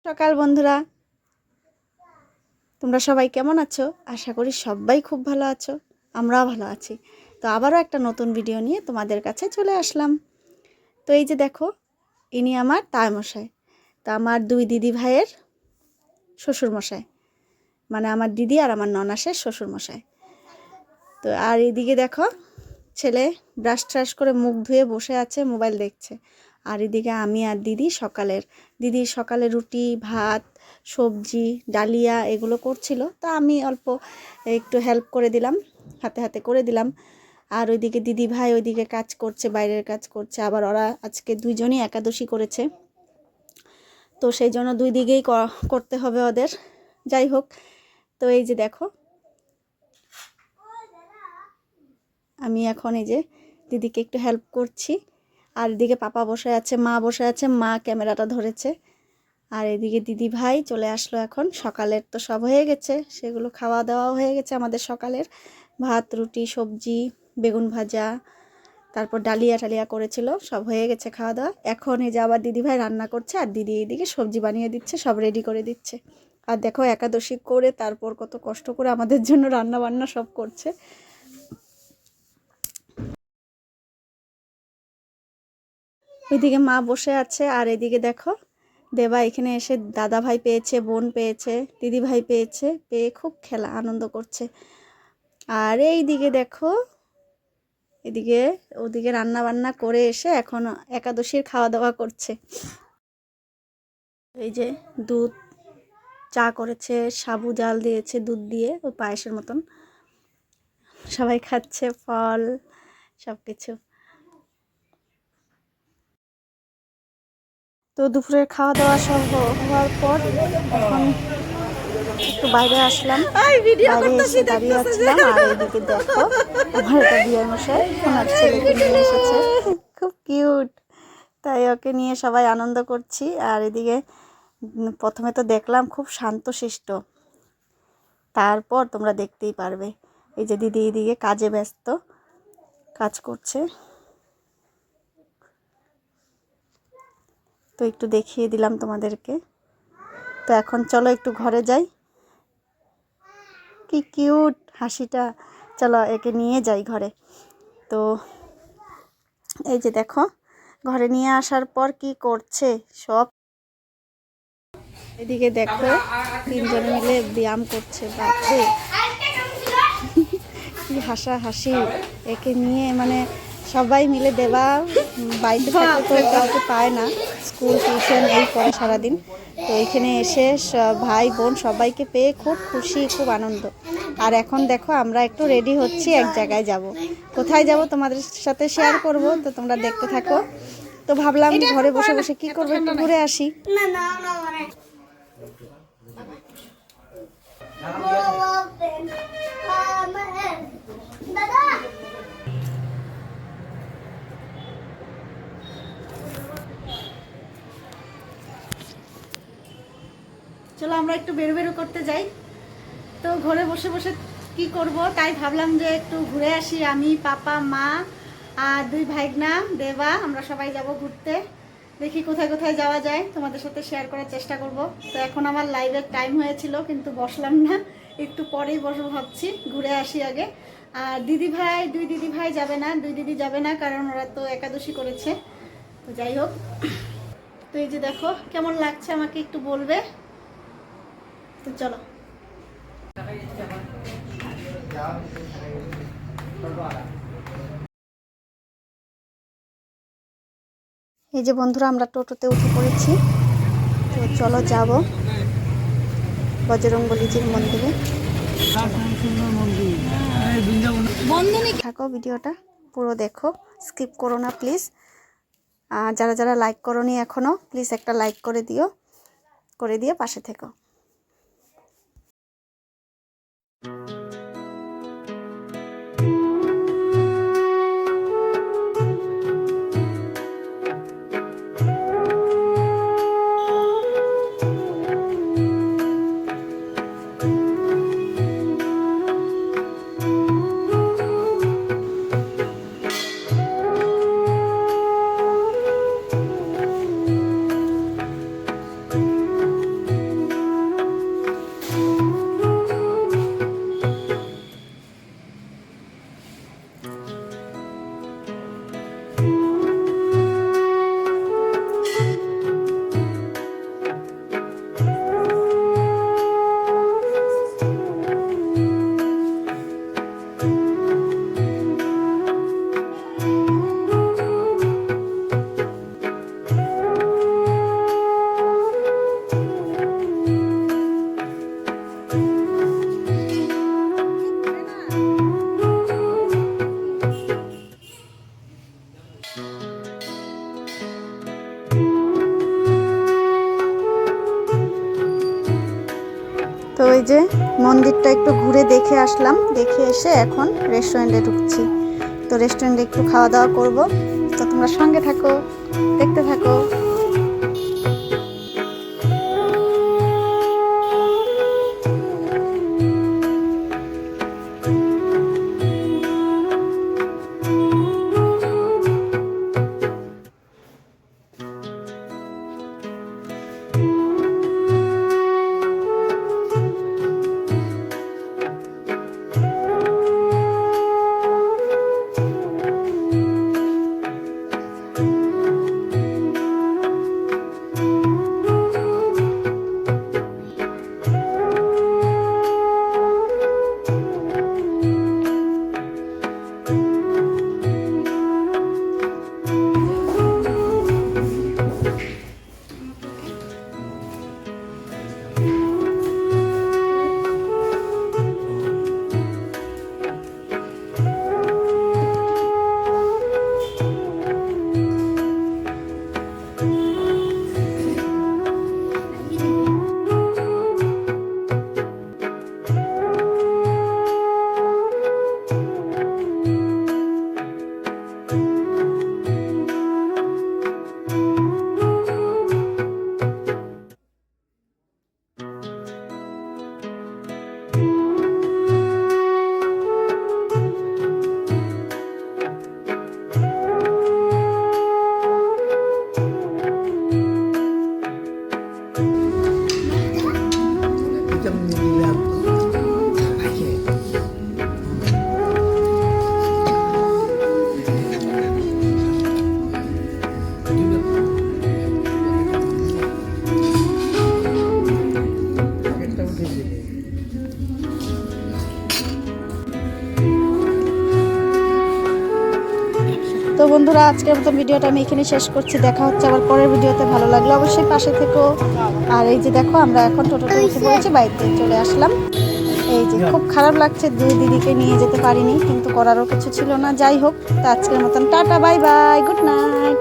সকাল বন্ধুরা, তোমরা সবাই কেমন আছো? আশা করি সবাই খুব ভালো আছো, আমরাও ভালো আছি। তো আবারও একটা নতুন ভিডিও নিয়ে তোমাদের কাছে চলে আসলাম। তো এই যে দেখো, ইনি আমার তায়ামশাই। তো আমার দুই দিদি ভাইয়ের শ্বশুরমশাই, মানে আমার দিদি আর আমার ননাসের শ্বশুরমশাই। তো আর এদিকে দেখো, ছেলে ব্রাশ ট্রাশ করে মুখ ধুয়ে বসে আছে, মোবাইল দেখছে। আর এদিকে আমি আর দিদি সকালে রুটি, ভাত, সবজি, ডালিয়া এগুলো করছিল। তা আমি অল্প একটু হেল্প করে দিলাম, হাতে হাতে করে দিলাম। আর ওইদিকে দিদি ভাই ওইদিকে কাজ করছে, বাইরের কাজ করছে। আবার ওরা আজকে দুইজনই একাদশী করেছে, তো সেই জন্য দুই দিকেই করতে হবে ওদের। যাই হোক, তো এই যে দেখো, আমি এখন এই যে দিদিকে একটু হেল্প করছি। আর এদিকে পাপা বসে আছে, মা বসে আছে, মা ক্যামেরাটা ধরেছে। আর এদিকে দিদি ভাই চলে আসলো। এখন সকালের তো সব হয়ে গেছে, সেগুলো খাওয়া দাওয়া হয়ে গেছে আমাদের সকালের। ভাত, রুটি, সবজি, বেগুন ভাজা, তারপর ডালিয়া টালিয়া করেছিল, সব হয়ে গেছে খাওয়া দাওয়া। এখন এই যে আবার দিদি ভাই রান্না করছে, আর দিদি এইদিকে সবজি বানিয়ে দিচ্ছে, সব রেডি করে দিচ্ছে। আর দেখো, একাদশী করে তারপর কত কষ্ট করে আমাদের জন্য রান্না বান্না সব করছে। ওইদিকে মা বসে আছে। আর এদিকে দেখো, দেবা এখানে এসে দাদা ভাই পেয়েছে, বোন পেয়েছে, দিদি ভাই পেয়েছে, পেয়ে খুব খেলা আনন্দ করছে। আর এই দিকে দেখো, এদিকে ওদিকে রান্না বান্না করে এসে এখন একাদশীর খাওয়া দাওয়া করছে। এই যে দুধ চা করেছে, সাবু জাল দিয়েছে দুধ দিয়ে, ওই পায়েসের মতন। সবাই খাচ্ছে, ফল সব কিছু। তো দুপুরের খাওয়া দাওয়া সব হওয়ার পর এখন একটু বাইরে আসলাম, বাইরে এসে দাঁড়িয়ে আসলাম। আর এইদিকে দেখো, আমার একটা বিয়ের মশাই ওনার ছেলেকে নিয়ে এসেছে, খুব কিউট। তাই ওকে নিয়ে সবাই আনন্দ করছি। আর এদিকে প্রথমে তো দেখলাম খুব শান্তশিষ্ট, তারপর তোমরা দেখতেই পারবে। এই যে দিদি এদিকে কাজে ব্যস্ত, কাজ করছে। তো একটু দেখিয়ে দিলাম তোমাদেরকে। তো এখন চলো একটু ঘরে যাই। কি কিউট হাসিটা, চলো একে নিয়ে যাই ঘরে। তো এই যে দেখো, ঘরে নিয়ে আসার পর কি করছে সব। এদিকে দেখো, তিনজনে মিলে ব্যায়াম করছে। বাপরে, কি হাসা হাসি একে নিয়ে। মানে সবাই মিলে, দেবা বাড়িতে থাকতে তো কাউকে পায় না, স্কুল টিউশন এই করে সারাদিন। তো এখানে এসে ভাই বোন সবাইকে পেয়ে খুব খুশি, খুব আনন্দ। আর এখন দেখো, আমরা একটু রেডি হচ্ছি, এক জায়গায় যাব। কোথায় যাব তোমাদের সাথে শেয়ার করব, তো তোমরা দেখতে থাকো। তো ভাবলাম ঘরে বসে বসে কি করবো, একটু ঘুরে আসি। চলো আমরা একটু বেরো করতে যাই। তো ঘরে বসে বসে কি করব, তাই ভাবলাম যে একটু ঘুরে আসি। আমি, পাপা, মা আর দুই ভাইগনা, দেবা, আমরা সবাই যাব ঘুরতে। দেখি কোথায় কোথায় যাওয়া যায়, তোমাদের সাথে শেয়ার করার চেষ্টা করব। তো এখন আমার লাইভের টাইম হয়েছিল, কিন্তু বসলাম না, একটু পরেই বসবো ভাবছি। ঘুরে আসি আগে। আর দুই দিদি ভাই যাবে না, দুই দিদি যাবে না, কারণ ওরা তো একাদশী করেছে। তো যাই হোক, তো এই যে দেখো কেমন লাগছে আমাকে একটু বলবে। তো চলো। এই যে বন্ধুরা, আমরা টোটোতে উঠে পড়েছি। তো চলো যাব বজরংবলীজির মন্দিরে। থাকো, ভিডিওটা পুরো দেখো, স্কিপ করো না প্লিজ। আর যারা যারা লাইক করোনি এখনো, প্লিজ একটা লাইক করে দিও, করে দিয়ে পাশে থেকো। তো ওই যে মন্দিরটা একটু ঘুরে দেখে আসলাম, দেখে এসে এখন রেস্টুরেন্টে ঢুকছি। তো রেস্টুরেন্টে একটু খাওয়া দাওয়া করব, তো তোমরা সঙ্গে থাকো, দেখতে থাকো। তো বন্ধুরা, আজকের মতো ভিডিওটা আমি এখানে শেষ করছি। দেখা হচ্ছে আবার পরের ভিডিওতে। ভালো লাগলে অবশ্যই পাশে থেকো। আর এই যে দেখো, আমরা এখন টোটোতে উঠে পড়েছি, বাড়িতে চলে আসলাম। এই যে খুব খারাপ লাগছে, দুই দিদিকে নিয়ে যেতে পারিনি, কিন্তু করারও কিছু ছিল না। যাই হোক, তো আজকের মতন tata, bye bye, good night.